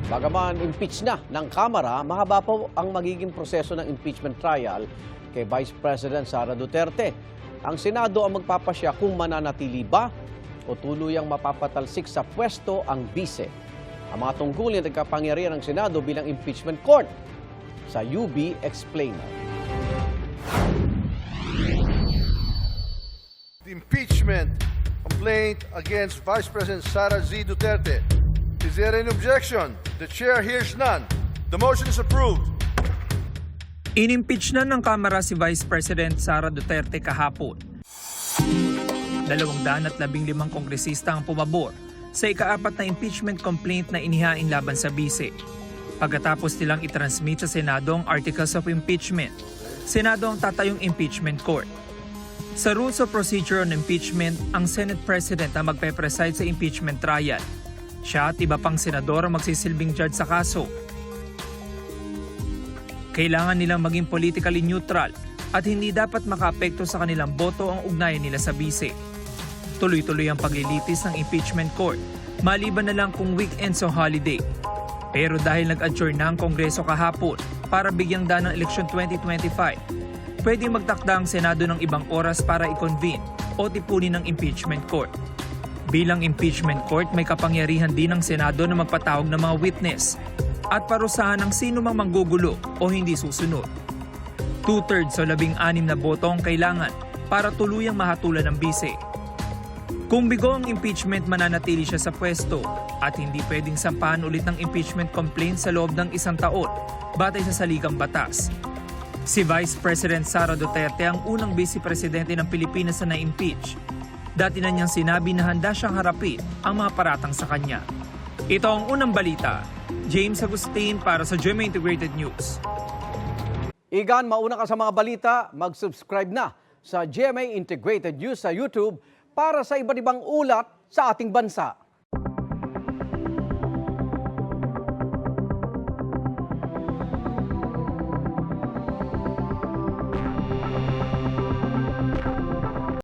Bagaman impeach na ng Kamara, mahaba po ang magiging proseso ng impeachment trial kay Vice President Sara Duterte. Ang Senado ang magpapasya kung mananatili ba o tuluyang mapapatalsik sa pwesto ang bise. Ang mga tungkulin at kapangyarihan ng Senado bilang impeachment court. Sa UB Explainer. The impeachment complaint against Vice President Sara Z. Duterte. Is there any objection? The chair hears none. The motion is approved. Inimpeach na ng Kamara si Vice President Sara Duterte kahapon. 215 kongresista ang pumabor sa ika-4 na impeachment complaint na inihain laban sa bise. Pagkatapos nilang itransmit sa Senado ang Articles of Impeachment, Senado ang tatayong impeachment court. Sa Rules of Procedure on Impeachment, ang Senate President ang magpe-preside sa impeachment trial. Siya at iba pang senador ang magsisilbing judge sa kaso. Kailangan nilang maging politically neutral at hindi dapat makaapekto sa kanilang boto ang ugnayan nila sa bise. Tuloy-tuloy ang paglilitis ng impeachment court, maliban na lang kung weekends o holiday. Pero dahil nag-adjourn na ang Kongreso kahapon para bigyang daan ng eleksyon 2025, pwedeng magtakda ang Senado ng ibang oras para i-convene o tipunin ng impeachment court. Bilang impeachment court, may kapangyarihan din ng Senado na magpatawag ng mga witness at parusahan ng sino mang manggugulo o hindi susunod. 2/3 o 16 na boto ang kailangan para tuluyang mahatulan ng bise. Kung bigo ang impeachment, mananatili siya sa pwesto at hindi pwedeng sampahan ulit ng impeachment complaint sa loob ng 1 taon batay sa saligang batas. Si Vice President Sara Duterte ang unang Vice Presidente ng Pilipinas na na-impeach. Dati na niyang sinabi na handa siyang harapin ang mga paratang sa kanya. Ito ang unang balita. James Agustin para sa GMA Integrated News. Igan, mauna ka sa mga balita, mag-subscribe na sa GMA Integrated News sa YouTube para sa iba't ibang ulat sa ating bansa.